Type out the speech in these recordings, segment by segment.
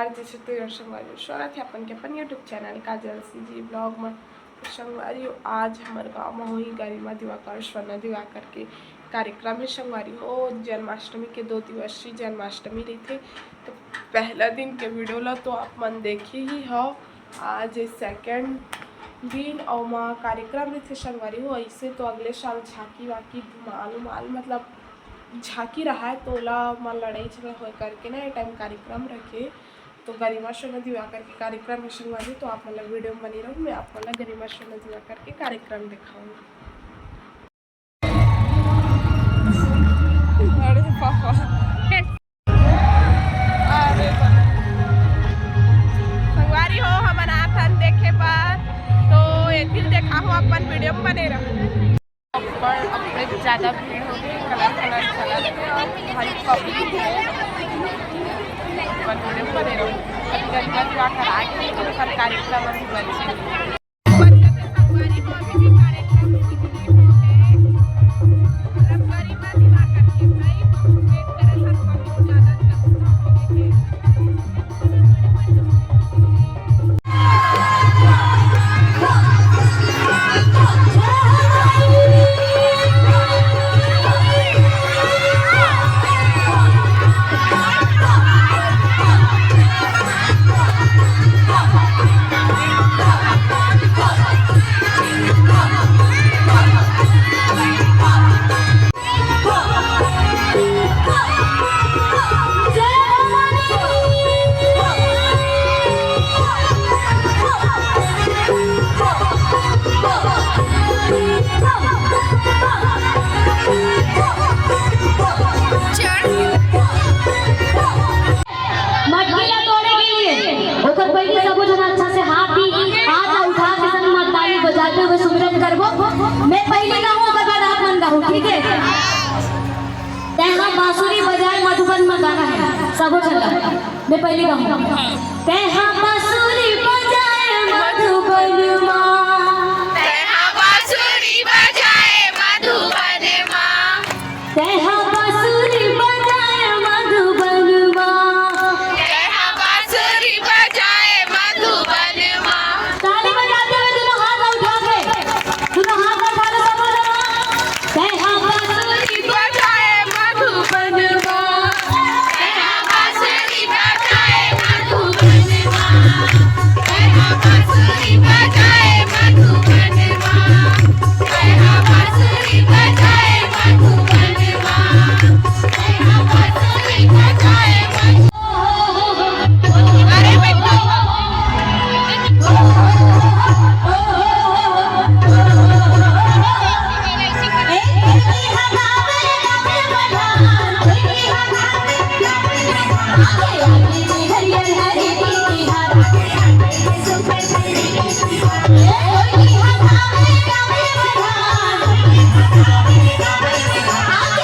नमस्कार, जैसे तो संगवारी स्वागत है अपन के अपन यूट्यूब चैनल काजल सीजी ब्लॉग में। संगवारी आज हमारे गाँव में हुई गरिमा दिवाकर स्वर्ण दिवाकर के कार्यक्रम है। संगवारी हो जन्माष्टमी के 2 दिवसीय जन्माष्टमी रही थे, तो पहला दिन के वीडियो ला तो आप मन देखी ही हो। आज सेकेंड दिन और माँ कार्यक्रम रही थे संगवारी हो। ऐसे तो अगले साल झांकी वाकी धुमाल मतलब झांकी रहा है, तो ओला मन लड़ाई झगड़ा हो करके ना टाइम कार्यक्रम रखे। तो गरिमा स्वर्ण दिवाकर के कार्यक्रम में संगवारी, तो आप मतलब वीडियो में बनी रहूँ। मैं आप मतलब गरिमा स्वर्ण दिवाकर के कार्यक्रम दिखाऊंगी। संगवारी हो हम आथन देखे पर, तो एक दिन देखा हो अपन वीडियो में बने रहूँ। अपने ज़्यादा भीड़ हो गई, कलर के और भाई पब्लिक है वीडियो बने रहो। गरिमा दिवाकर आगे तो कार्यक्रम अभी बच्चे बांसुरी बजाए मधुबन में गाना है सब चला। मैं पहले गाऊंगा तेहा बांसुरी बजाए मधुबन मां, तेहा बांसुरी बजाए मधुबन मां, तेहा बांसुरी बजाए मधुबन मां, तेहा बांसुरी बजाए मधुबन मां। ताली बजाते हुए दोनों हाथ उठा के सब बोलो तेहा बांसुरी बजाए मधुबन मां, तेहा बांसुरी बजाए मधुबन मां, तेहा बांसुरी बजाए मधुबन मां, तेहा बांसुरी बजाए मधुबन मां, तेहा बांसुरी बजाए अरे बेटा आगे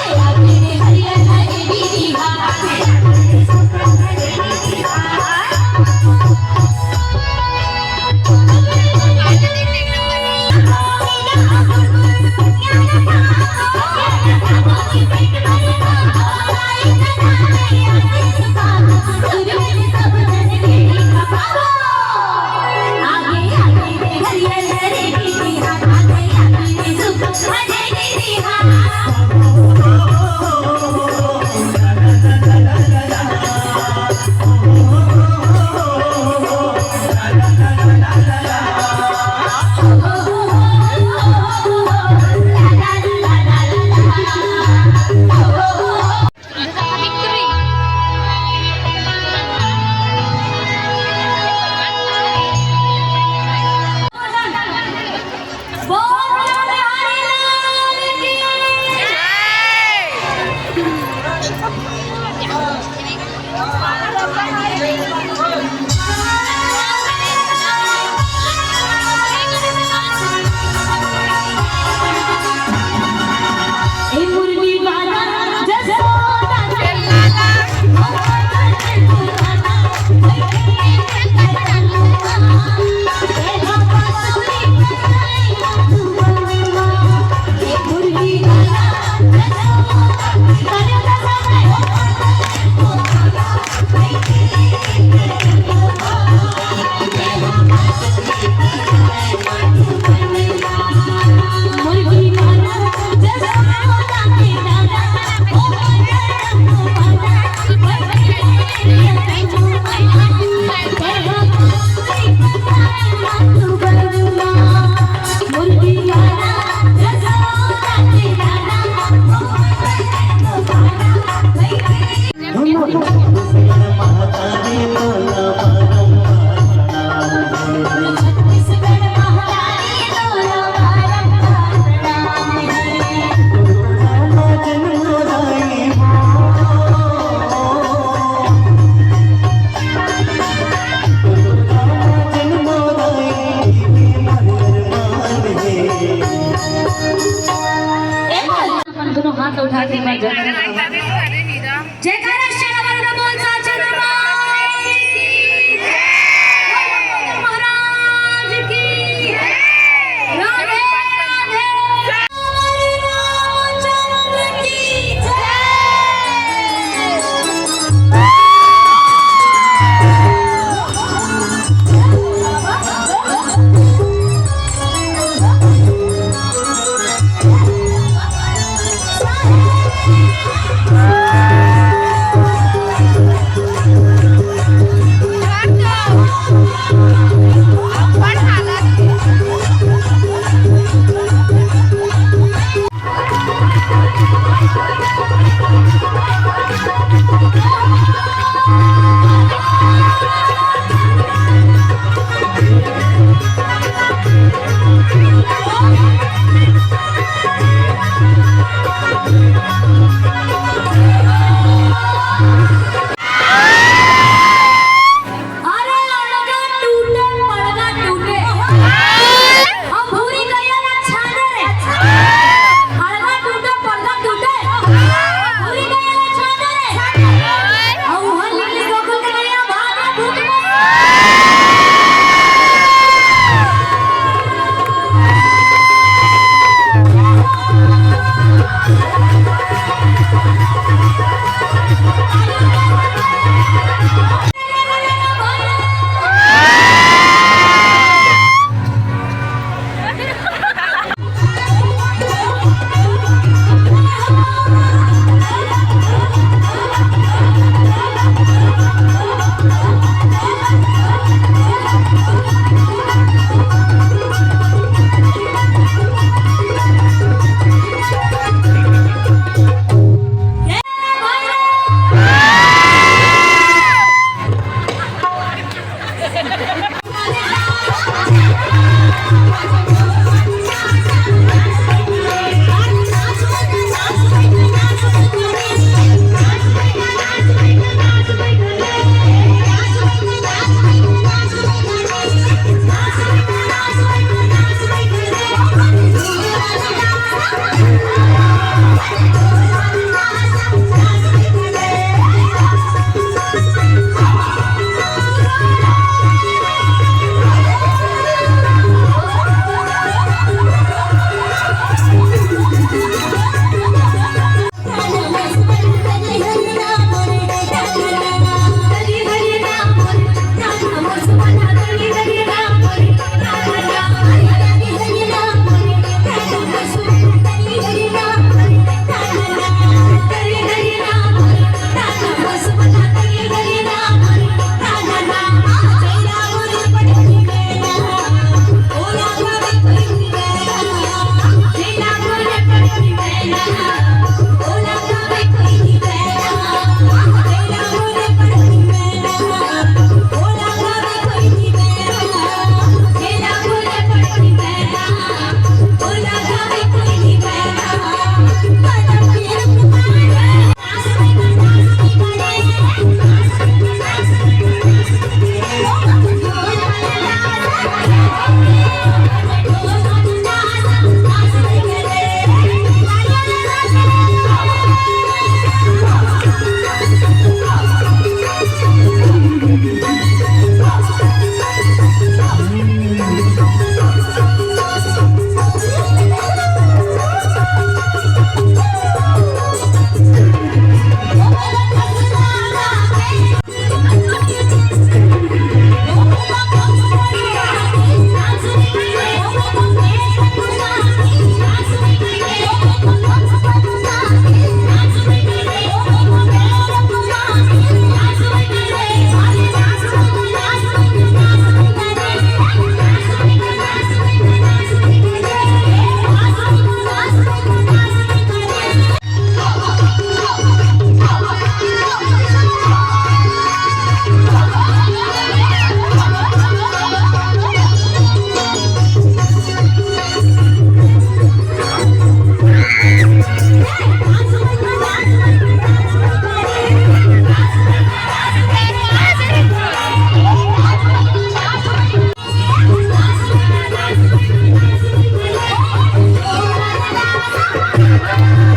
दोनों हाथ उठा के मैं जयकारा शेरा बोल साचे दरबार की जय, महाराज की राधे राधे, रामचंद्र की जय।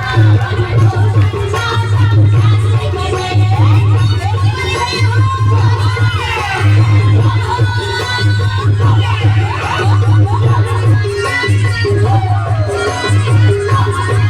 Thank you.